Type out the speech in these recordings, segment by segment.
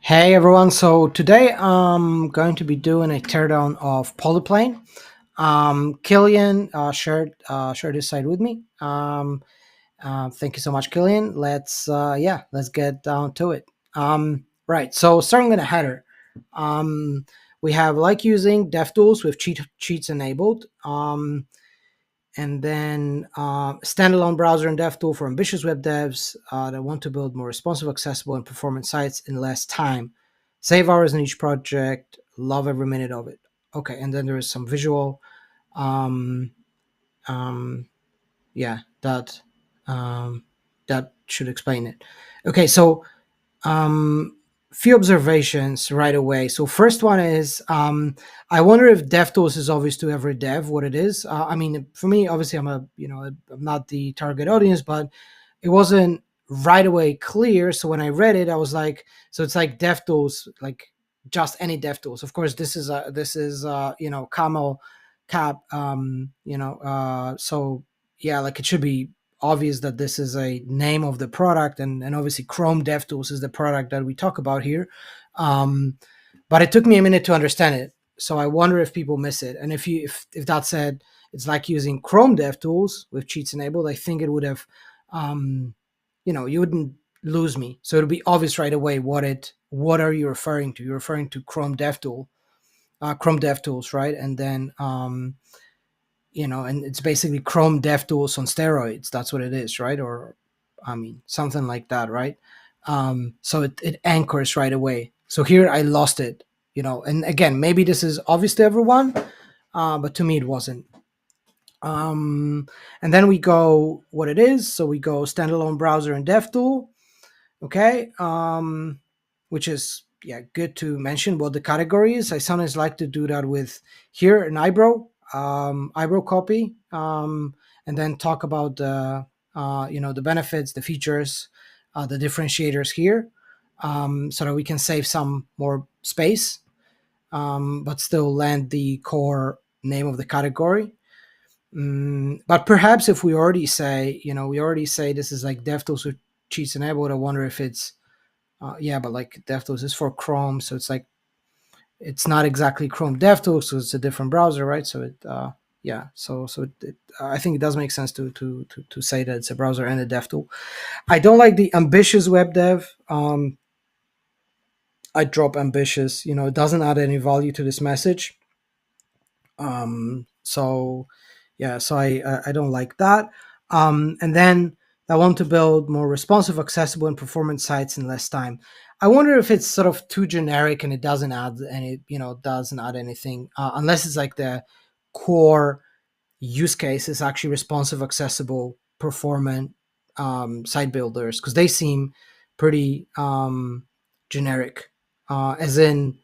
Hey everyone, so today I'm going to be doing a teardown of Polyplane. Killian shared his site with me. Thank you so much, Killian. Let's get down to it. Right, so starting with a header, um, we have like using DevTools with cheats enabled. And then standalone browser and DevTool for ambitious web devs that want to build more responsive, accessible, and performant sites in less time. Save hours in each project. Love every minute of it. Okay, and then there is some visual. Um, um, yeah, um, that should explain it. Okay, so um, few observations right away. So first one is I wonder if DevTools is obvious to every dev what it is. I mean, for me, obviously, I'm not the target audience, but it wasn't right away clear. So when I read it, I was like, so it's like DevTools, like just any DevTools. Of course, camel cap. So yeah, like it should be obvious that this is a name of the product, and obviously Chrome DevTools is the product that we talk about here. But it took me a minute to understand it, so I wonder if people miss it. And if that said, it's like using Chrome DevTools with cheats enabled, I think it would have, you wouldn't lose me. So it'll be obvious right away what are you referring to? You're referring to Chrome DevTools, right? And then and it's basically Chrome DevTools on steroids. That's what it is, right? Or, I mean, something like that, right? So it anchors right away. So here I lost it, and again, maybe this is obvious to everyone, but to me it wasn't. And then we go what it is. So we go standalone browser and DevTool, okay, which is good to mention what the category is. I sometimes like to do that with here an eyebrow copy, and then talk about the benefits, the features, the differentiators here, so that we can save some more space, but still land the core name of the category. But perhaps if we already say this is like DevTools with cheats enabled, I wonder if it's but like DevTools is for Chrome, so it's like it's not exactly Chrome DevTools, so it's a different browser, right? So I think it does make sense to say that it's a browser and a DevTool. I don't like the ambitious web dev. I drop ambitious. It doesn't add any value to this message. So I don't like that. And then I want to build more responsive, accessible, and performance sites in less time. I wonder if it's sort of too generic and it doesn't add anything, unless it's like the core use case is actually responsive, accessible, performant site builders, because they seem pretty generic. As in,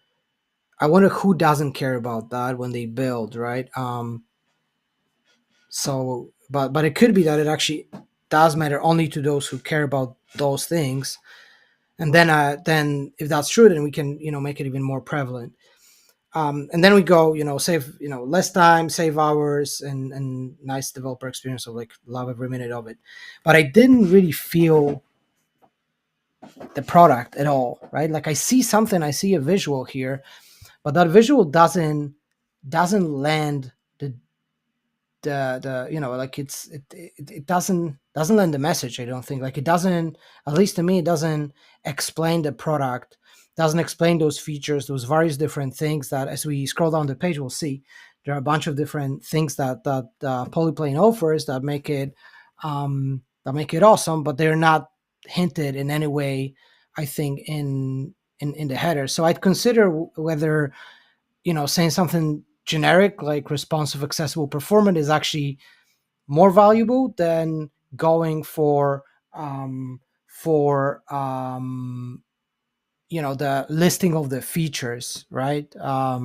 I wonder who doesn't care about that when they build, right? But it could be that it actually does matter only to those who care about those things, and then if that's true, then we can make it even more prevalent. And then we go save less time, save hours, and nice developer experience. So like love every minute of it. But I didn't really feel the product at all, right? Like I see a visual here, but that visual doesn't land the like it doesn't lend the message. I don't think, like, it doesn't, at least to me, it doesn't explain the product, doesn't explain those features, those various different things that, as we scroll down the page, we'll see there are a bunch of different things that Polyplane offers that make it awesome, but they're not hinted in any way, I think, in the header. So I'd consider whether saying something generic like responsive, accessible, performant is actually more valuable than going for the listing of the features, right? Or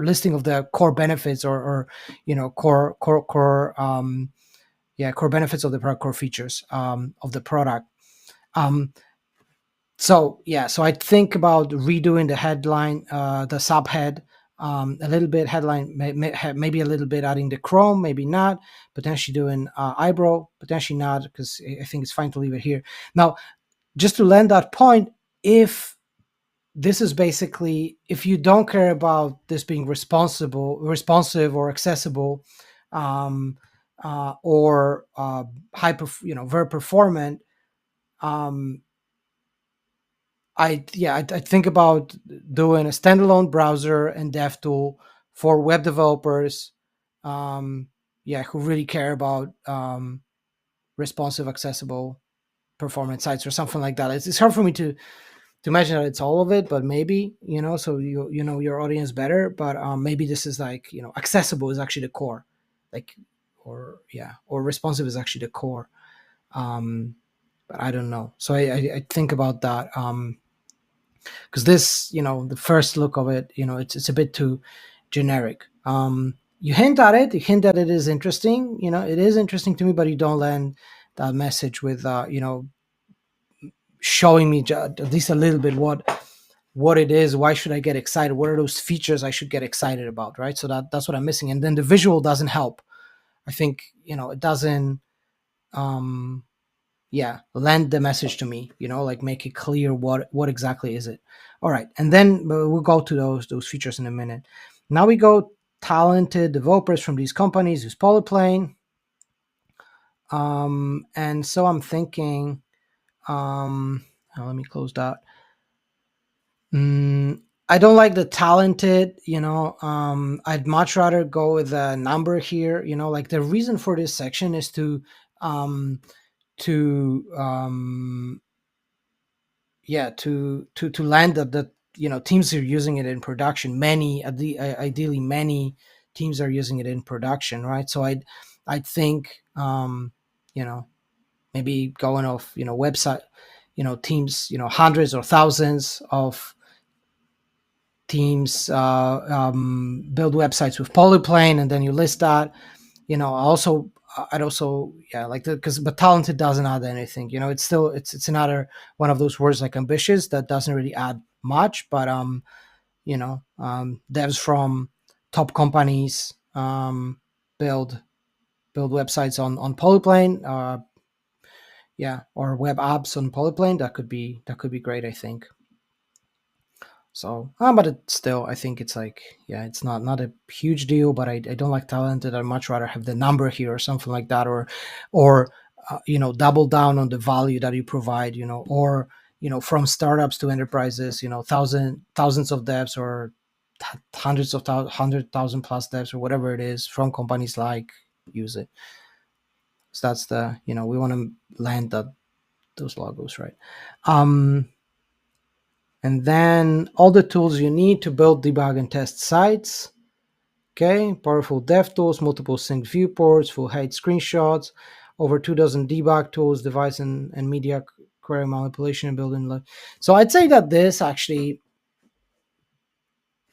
listing of the core benefits, or core benefits of the product, core features of the product. So I think about redoing the headline, the subhead, a little bit headline, maybe a little bit adding the Chrome, maybe not, potentially doing eyebrow, potentially not, because I think it's fine to leave it here. Now, just to land that point, if this is basically, if you don't care about this being responsive or accessible, um, or very performant, um, I think about doing a standalone browser and DevTool for web developers, um, who really care about responsive, accessible, performant sites or something like that. It's hard for me to imagine that it's all of it, but maybe, so you know your audience better. But maybe this is like, accessible is actually the core, like, or responsive is actually the core. Um, but I don't know. So I think about that. Because this, the first look of it, it's a bit too generic. You hint at it, it is interesting, it is interesting to me, but you don't land that message with, showing me at least a little bit what it is. Why should I get excited? What are those features I should get excited about, right? So that's what I'm missing. And then the visual doesn't help. I think, it doesn't, um, lend the message to me, like make it clear what exactly is it. All right, and then we'll go to those features in a minute. Now we go talented developers from these companies use Polyplane. And so I'm thinking, let me close that. I don't like the talented, I'd much rather go with a number here, like the reason for this section is um to to land that teams are using it in production. Ideally many teams are using it in production, right? So I'd think, you know maybe going off, website, teams, hundreds or thousands of teams build websites with Polyplane, and then you list that. Also, I'd also, like the, because but talented doesn't add anything. It's still, it's another one of those words like ambitious that doesn't really add much. But devs from top companies build websites on Polyplane, or web apps on Polyplane. That could be great, I think. So, but it's still, I think it's like, it's not a huge deal. But I don't like talented. I'd much rather have the number here or something like that, or double down on the value that you provide, or from startups to enterprises, thousands of devs, or hundreds of 100,000 plus devs, or whatever it is, from companies like use it. So that's the, we want to land those logos, right? And then all the tools you need to build, debug, and test sites. Okay, powerful dev tools, multiple synced viewports, full height screenshots, over 2 dozen debug tools, device and media query manipulation and building. So I'd say that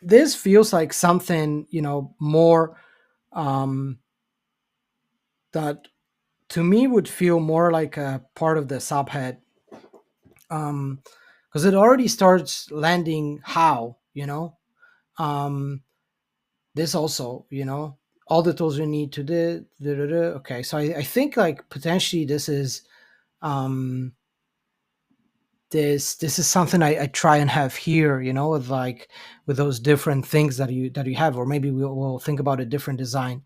this feels like something, more, that to me would feel more like a part of the subhead, because it already starts landing how, um, this also, all the tools you need to do. Okay, so I think like potentially this is, this is something I try and have here, with like, with those different things that you have, or maybe we'll think about a different design.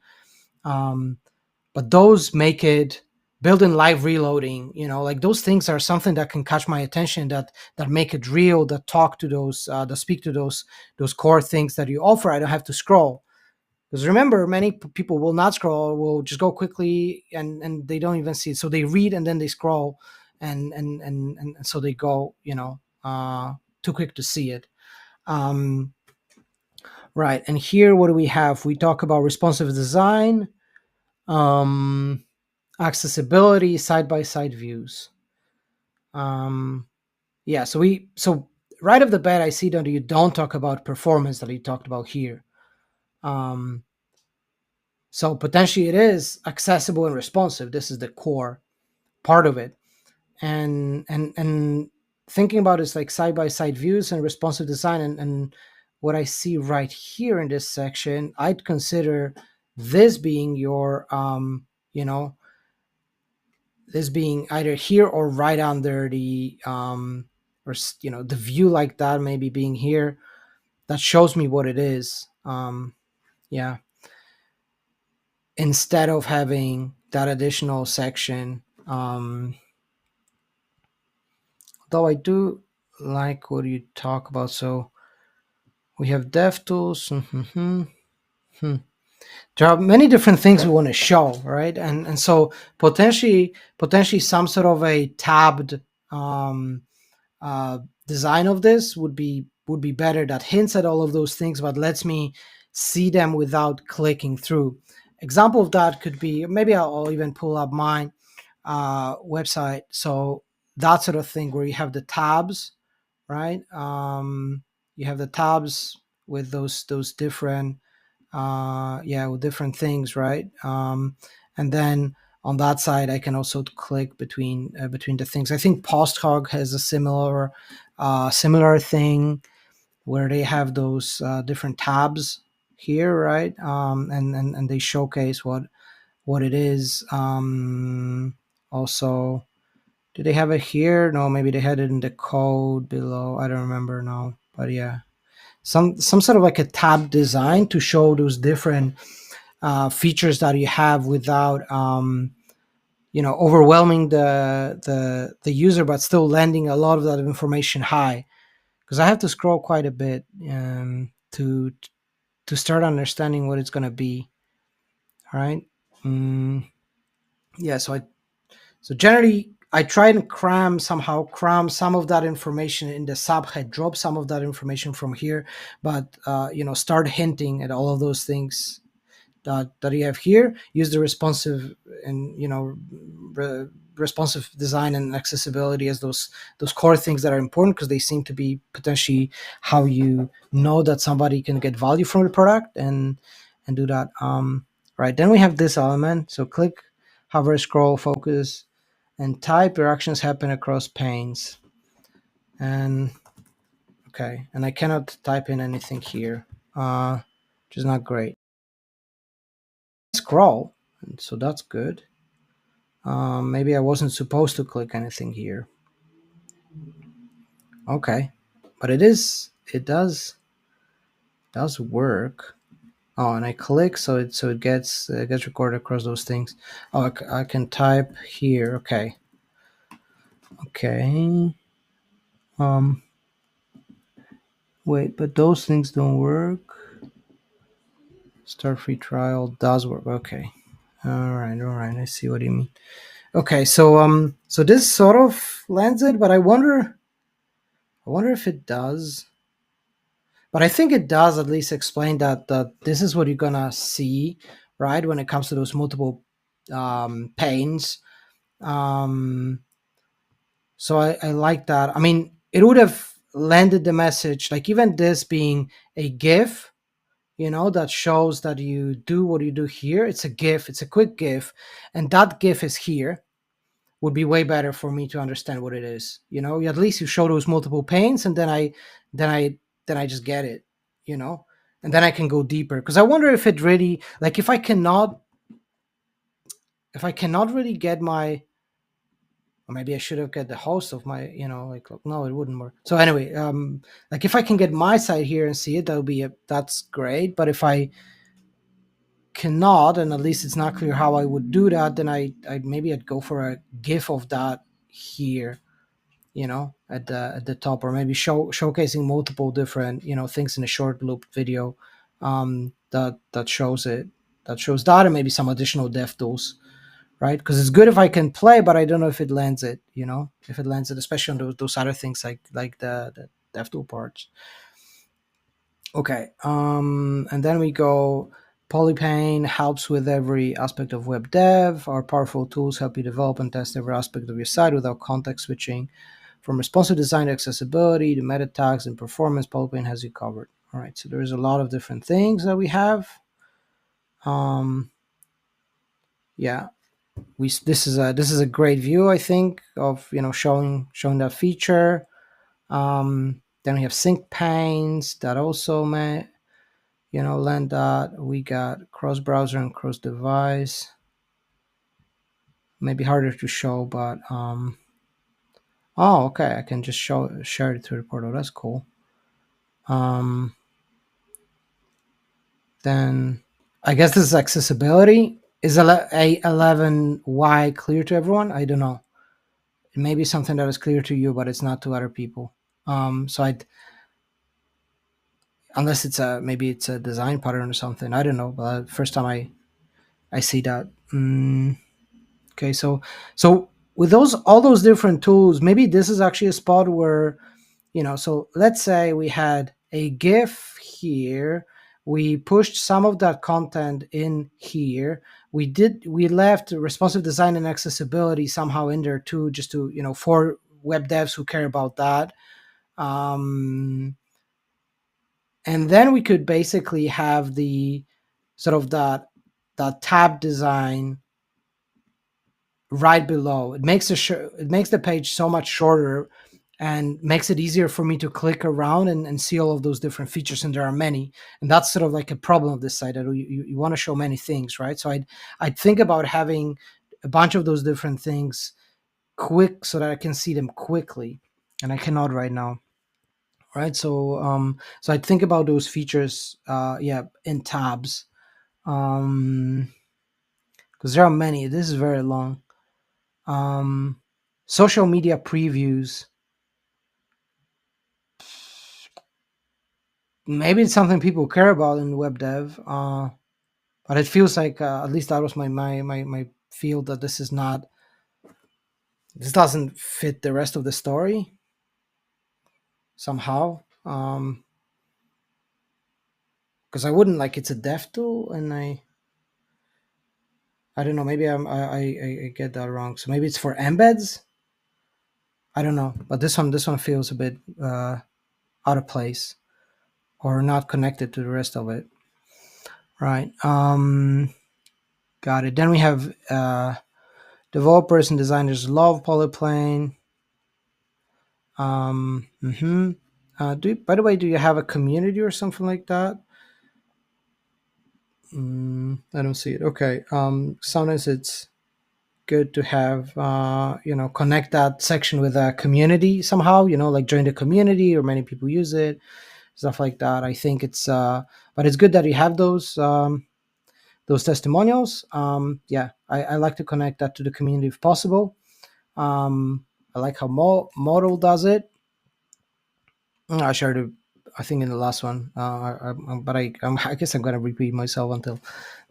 But those make it building live reloading, like those things are something that can catch my attention, that make it real, that talk to those, that speak to those core things that you offer. I don't have to scroll. Because remember, many people will not scroll, will just go quickly, and they don't even see it. So they read and then they scroll, and so they go, too quick to see it. Right. And here, what do we have? We talk about responsive design, um, accessibility, side-by-side views. So right off the bat, I see that you don't talk about performance that you talked about here. So potentially it is accessible and responsive. This is the core part of it. And thinking about it's like side by side views and responsive design, and what I see right here in this section, I'd consider this being your, this being either here or right under the, or the view like that maybe being here, that shows me what it is. Yeah, instead of having that additional section. Though I do like what you talk about. So we have DevTools. There are many different things we want to show, right? And so potentially some sort of a tabbed um, uh, design of this would be better. That hints at all of those things, but lets me see them without clicking through. Example of that could be, maybe I'll even pull up my website. So that sort of thing where you have the tabs, right? You have the tabs with those different with different things, right? And then on that side I can also click between the things. I think PostHog has a similar thing where they have those different tabs here, right? And they showcase what it is. Also, do they have it here? No, maybe they had it in the code below. I don't remember now, but yeah, some sort of like a tab design to show those different features that you have without overwhelming the user, but still landing a lot of that information high. Because I have to scroll quite a bit to start understanding what it's going to be. All right. Yeah. So generally, I try and cram some of that information in the subhead, drop some of that information from here, but start hinting at all of those things that you have here. Use the responsive and responsive design and accessibility as those core things that are important, because they seem to be potentially how you know that somebody can get value from the product and do that. Right, then we have this element. So click, hover, scroll, focus, and type. Your actions happen across panes. And okay, and I cannot type in anything here, which is not great. Scroll, so that's good. Maybe I wasn't supposed to click anything here. Okay, but it does work. Oh, and I click, so it gets recorded across those things. Oh, I can type here. Okay. Um, wait, but those things don't work. Start free trial does work. Okay. All right. I see what you mean. Okay, so this sort of lands it, but I wonder if it does. But I think it does at least explain that this is what you're gonna see, right? When it comes to those multiple panes. Um, so I like that. I mean, it would have landed the message, like even this being a GIF, that shows that you do what you do here. It's a GIF, it's a quick GIF, and that GIF is here. Would be way better for me to understand what it is. At least you show those multiple panes, and then I then I just get it. You know, and then I can go deeper, because I wonder if it really, like, if I cannot really get my, or maybe I should have get the host of my, like, look, no, it wouldn't work. So anyway, like if I can get my side here and see it, that's great. But if I cannot, and at least it's not clear how I would do that, then I maybe I'd go for a GIF of that here, at the top, or maybe showcasing multiple different things in a short loop video, that shows it, that shows that, and maybe some additional dev tools, right? Because it's good if I can play, but I don't know if it lands it, if it lands it, especially on those other things, like the dev tool parts. Okay, and then we go. Polypane helps with every aspect of web dev. Our powerful tools help you develop and test every aspect of your site without context switching. From responsive design to accessibility to meta tags and performance, Polyplane has you covered. All right, so there's a lot of different things that we have. Yeah, this is a great view, I think, of showing that feature. Then we have sync panes that also may land that. We got cross browser and cross device. Maybe harder to show, but Oh, okay. I can just share it through the portal. That's cool. Um, then I guess this is accessibility. Is A11Y clear to everyone? I don't know. It may be something that is clear to you, but it's not to other people. So I, unless it's a maybe it's a design pattern or something. I don't know. But first time I see that. Okay, so with those all those different tools, maybe this is actually a spot where so let's say we had a GIF here. We pushed some of that content in here. We left responsive design and accessibility somehow in there too, just to for web devs who care about that. Um, and then we could basically have the sort of that tab design right below. It makes the page so much shorter and makes it easier for me to click around and see all of those different features. And there are many, and that's sort of like a problem of this site that you want to show many things, right? So I'd think about having a bunch of those different things quick so that I can see them quickly, and I cannot right now. Right, so I'd think about those features, yeah, in tabs, because there are many. This is very long. Um, Social media previews. Maybe it's something people care about in web dev, but it feels like at least that was my field that this doesn't fit the rest of the story somehow. Because I wouldn't like it's a dev tool, and I don't know. Maybe I get that wrong. So maybe it's for embeds. I don't know, but this one feels a bit out of place or not connected to the rest of it. Right. Got it. Then we have developers and designers love Polyplane. By the way, do you have a community or something like that? I don't see it. Okay. Sometimes it's good to have connect that section with a community somehow. Like join the community, or many people use it, stuff like that. I think but it's good that you have those testimonials. Yeah, I like to connect that to the community if possible. I like how Model does it. I shared it, I think, in the last one. But I guess I'm going to repeat myself until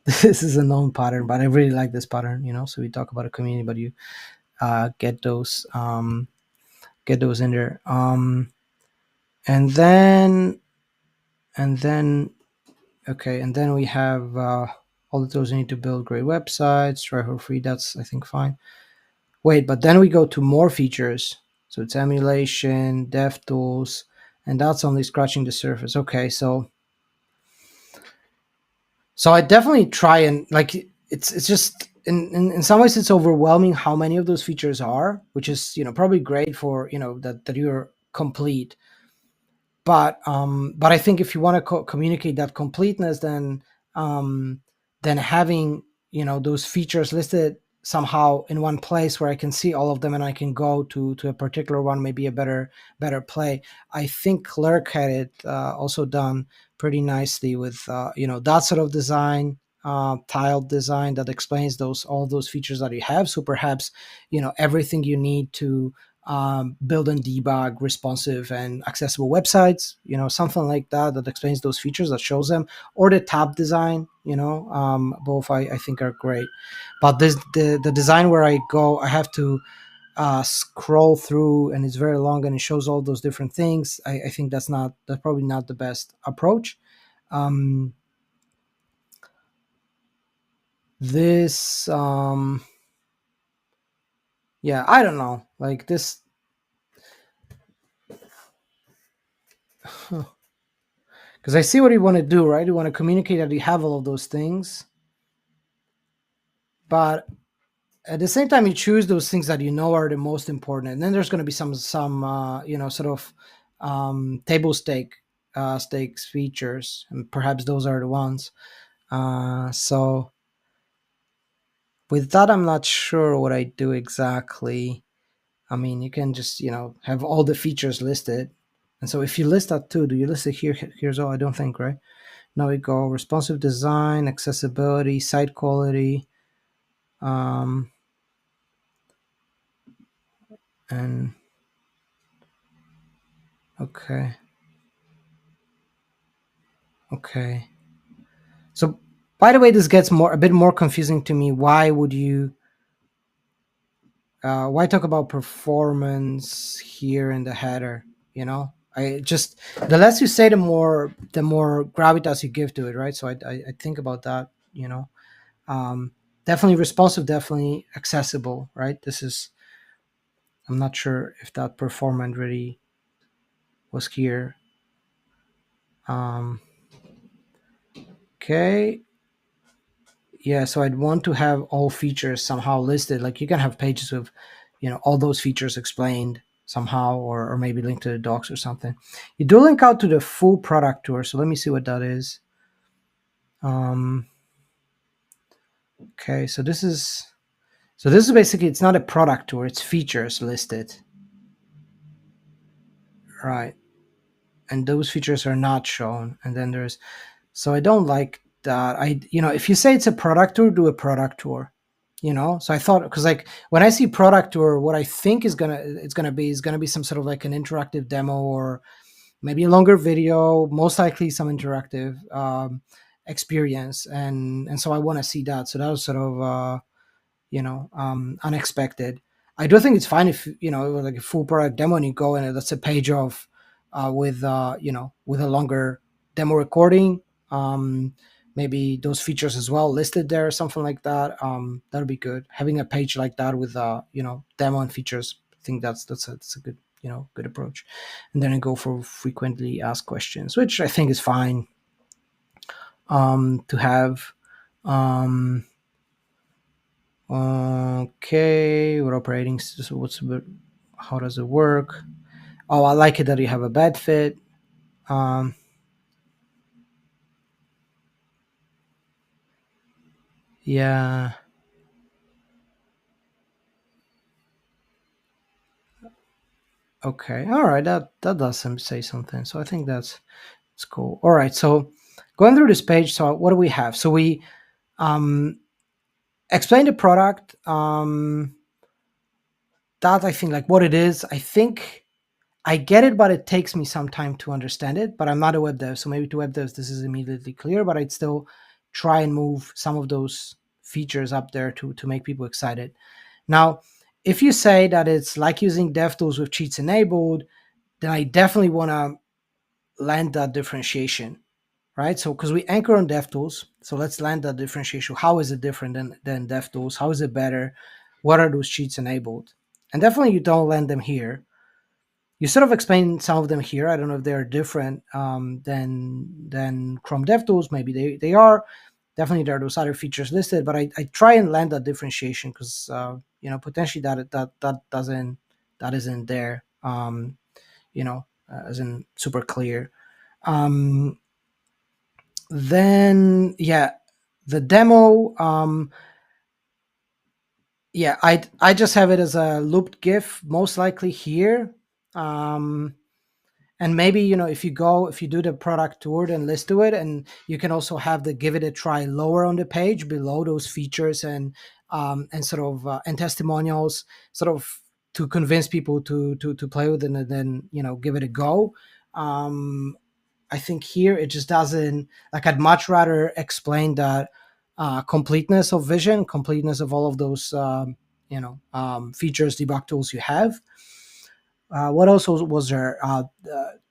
this is a known pattern. But I really like this pattern. So we talk about a community, but you get those in there. And then and then okay, and then we have all of those you need to build great websites, try for free. That's, I think, fine. Wait, but then we go to more features. So it's emulation, DevTools, and that's only scratching the surface. Okay, so I definitely try and like it's just in some ways it's overwhelming how many of those features are, which is probably great for that you're complete. But I think if you want to communicate that completeness, then having those features listed somehow in one place where I can see all of them and I can go to a particular one, maybe a better play. I think Clerk had it also done pretty nicely with that sort of design, tiled design that explains all those features that you have. So perhaps everything you need to build and debug responsive and accessible websites, something like that explains those features, that shows them, or the tab design, both I think are great. But the design where I have to scroll through and it's very long and it shows all those different things. I think that's probably not the best approach. Um, this Yeah, I don't know, like this. Because I see what you want to do, right? You want to communicate that you have all of those things, but at the same time, you choose those things that are the most important, and then there's going to be some sort of table stakes features, and perhaps those are the ones. So with that, I'm not sure what I do exactly. I mean, you can just, have all the features listed. And so if you list that too, do you list it here? Here's all? I don't think, right? Now we go responsive design, accessibility, site quality, um, and okay, okay. So, by the way, this gets a bit more confusing to me. Why would you? Why talk about performance here in the header? I just, the less you say, the more gravitas you give to it, right? So I think about that. Um, Definitely responsive, definitely accessible, right? This is, I'm not sure if that performance really was here. Um, okay, yeah. So I'd want to have all features somehow listed. Like you can have pages with, all those features explained somehow, or maybe linked to the docs or something. You do link out to the full product tour. So let me see what that is. Um, okay, so this is basically, it's not a product tour, it's features listed, right? And those features are not shown. And then there's, so I don't like that. If you say it's a product tour, do a product tour. So I thought, because like when I see product tour, what I think is gonna be some sort of like an interactive demo, or maybe a longer video, most likely some interactive experience, and so I want to see that. So that was sort of unexpected. I do think it's fine if it was like a full product demo and you go and that's a page of with a longer demo recording, um, maybe those features as well listed there or something like that. That would be good. Having a page like that with demo and features, I think that's a good good approach. And then I go for frequently asked questions, which I think is fine to have. Um, Okay, what operating system? How does it work? Oh, I like it that you have a bed fit. Um, yeah. Okay. All right. That does say something. So I think that's cool. All right. So going through this page, so what do we have? So we um explain the product. That I think like what it is. I think I get it, but it takes me some time to understand it. But I'm not a web dev, so maybe to web devs this is immediately clear. But I'd still try and move some of those features up there to make people excited. Now, if you say that it's like using DevTools with cheats enabled, then I definitely want to land that differentiation, right? So because we anchor on DevTools, so let's land that differentiation. How is it different than DevTools? How is it better? What are those cheats enabled? And definitely you don't land them here. You sort of explain some of them here. I don't know if they're different than Chrome DevTools. Maybe they are. Definitely there are those other features listed, but I try and land that differentiation because potentially that isn't there. Isn't super clear. Um, then yeah, the demo. Yeah, I just have it as a looped GIF, most likely here. Um, and maybe if you do the product tour, then list to it, and you can also have the give it a try lower on the page below those features and sort of and testimonials, sort of to convince people to play with it and then give it a go. um I think here it just doesn't, like, I'd much rather explain that completeness of vision, completeness of all of those features, debug tools you have. What else was there?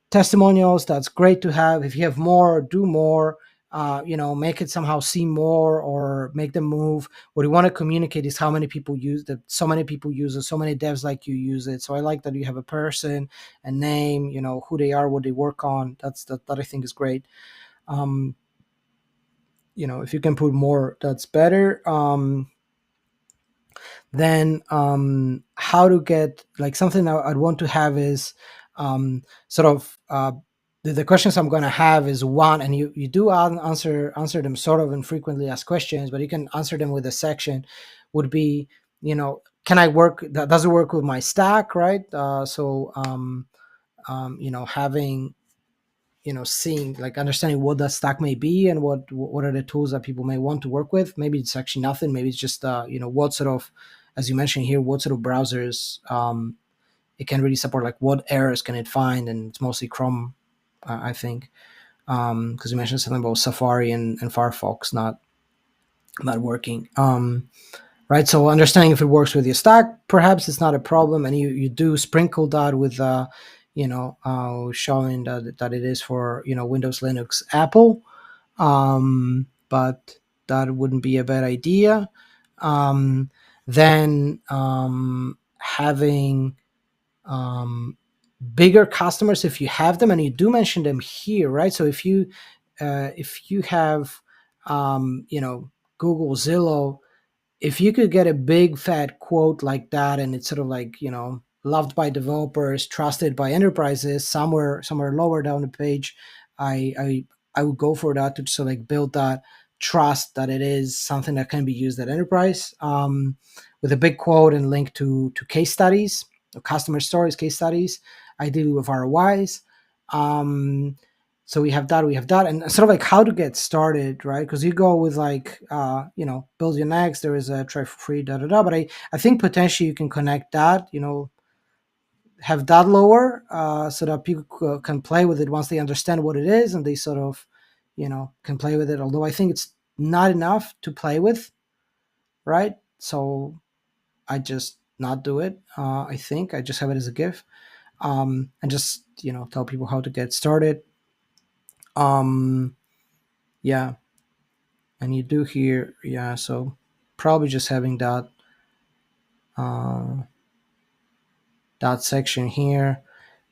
Testimonials. That's great to have. If you have more, do more. Make it somehow seem more or make them move. What you want to communicate is how many people use that. So many people use it. So many devs like you use it. So I like that you have a person, a name. Who they are, what they work on. That I think is great. Um, if you can put more, that's better. Then how to get, like, something that I'd want to have is sort of the questions I'm going to have is one, and you do answer them sort of in frequently asked questions, but you can answer them with a section, would be, can I work? Does it work with my stack, right? Having, seeing, like, understanding what that stack may be and what are the tools that people may want to work with. Maybe it's actually nothing. Maybe it's just what sort of, as you mentioned here, what sort of browsers it can really support. Like, what errors can it find? And it's mostly Chrome, I think, because you mentioned something about Safari and Firefox not working. Right. So understanding if it works with your stack, perhaps it's not a problem, and you do sprinkle that with showing that it is for Windows, Linux, Apple. But that wouldn't be a bad idea. Then having bigger customers, if you have them, and you do mention them here, right? So if you have Google, Zillow, if you could get a big fat quote like that, and it's sort of like, loved by developers, trusted by enterprises, somewhere lower down the page, I would go for that, to sort of like build that trust that it is something that can be used at enterprise, with a big quote and link to case studies, customer stories, case studies, ideally with ROIs. So we have that, and sort of like how to get started, right? Because you go with like build your next, there is a try for free, da da da. But I think potentially you can connect that, have that lower, so that people can play with it once they understand what it is, and they sort of can play with it. Although I think it's not enough to play with, right? So I just not do it. I think I just have it as a GIF, and just tell people how to get started. um yeah, and you do here, yeah, so probably just having uh that section here.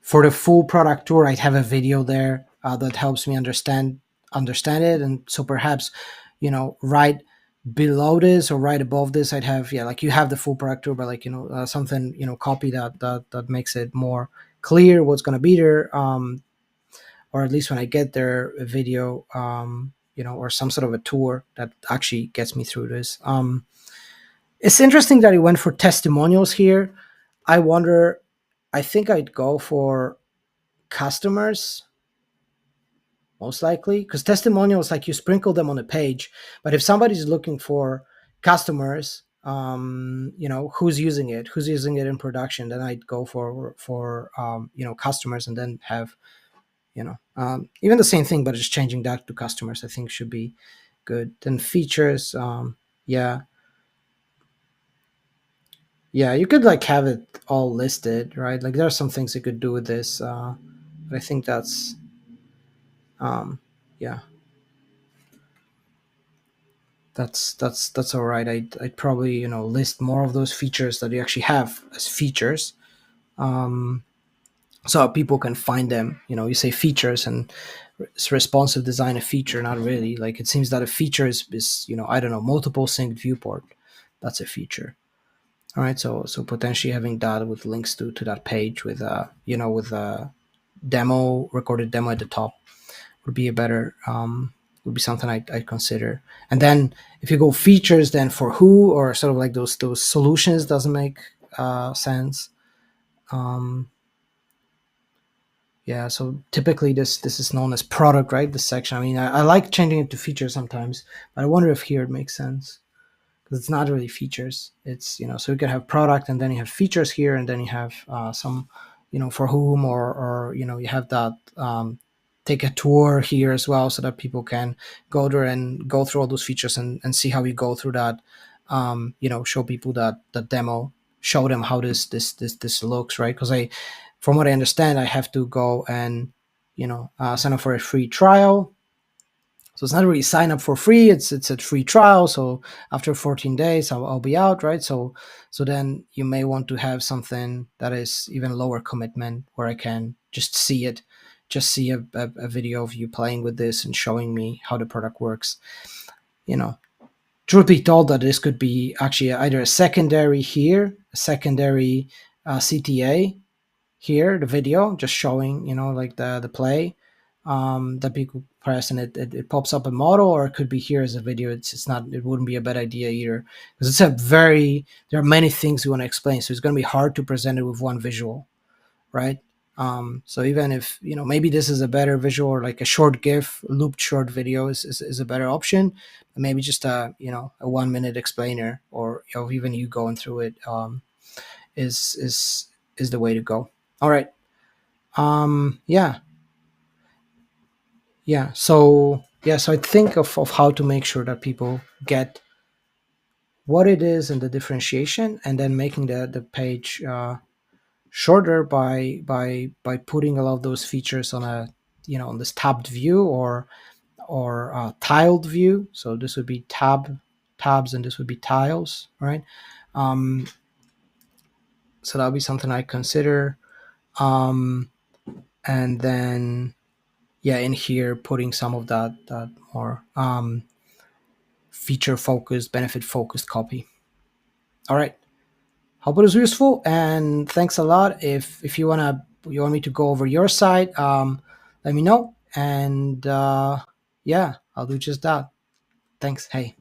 For the full product tour, I'd have a video there that helps me understand it. And so perhaps right below this or right above this, I'd have, yeah, like, you have the full product tour, but like something, copy that makes it more clear what's going to be there, or at least when I get there, a video, or some sort of a tour that actually gets me through this. It's interesting that he went for testimonials here. I wonder, I think I'd go for customers, most likely, because testimonials, like, you sprinkle them on a page, but if somebody's looking for customers, who's using it in production, then I'd go for customers, and then have even the same thing, but just changing that to customers, I think should be good. Then features, yeah, yeah, you could like have it all listed, right? Like, there are some things you could do with this, but I think that's yeah, that's all right. I'd probably list more of those features that you actually have as features, um, so people can find them. You say features, and it's responsive design a feature, not really. Like, it seems that a feature is I don't know, multiple synced viewport. That's a feature. All right, so potentially having that with links to that page, with with a recorded demo at the top, would be a better, would be something I'd consider. And then if you go features, then for who, or sort of like those solutions, doesn't make sense. Um, yeah, so typically this is known as product, right? This section. I mean, I like changing it to features sometimes, but I wonder if here it makes sense, because it's not really features. It's so you can have product, and then you have features here, and then you have some for whom, or you have that, take a tour here as well, so that people can go there and go through all those features, and see how we go through that. Show people that the demo, show them how this looks, right? Because from what I understand, I have to go and sign up for a free trial. So it's not really sign up for free. It's a free trial. So after 14 days, I'll be out, right? So then you may want to have something that is even lower commitment, where I can just see it, just see a video of you playing with this and showing me how the product works. Truth be told, that this could be actually either a secondary here, a secondary CTA here, the video just showing, like the play. that people press, and it pops up a model, or it could be here as a video. It's not, it wouldn't be a bad idea either, because it's a very, there are many things we want to explain, so it's going to be hard to present it with one visual, right? So even if, maybe this is a better visual, or like a short GIF, looped short video is a better option. Maybe just a 1 minute explainer, or even you going through it, is the way to go. All right. Yeah. So I think of how to make sure that people get what it is in the differentiation, and then making the page shorter by putting a lot of those features on a, on this tabbed view, or tiled view. So this would be tabs, and this would be tiles, right? um so that would be something I consider. um and then, yeah, in here, putting some of that more feature focused, benefit focused copy. All right. Hope it was useful, and thanks a lot. If you want me to go over your site, let me know, and yeah, I'll do just that. Thanks. Hey.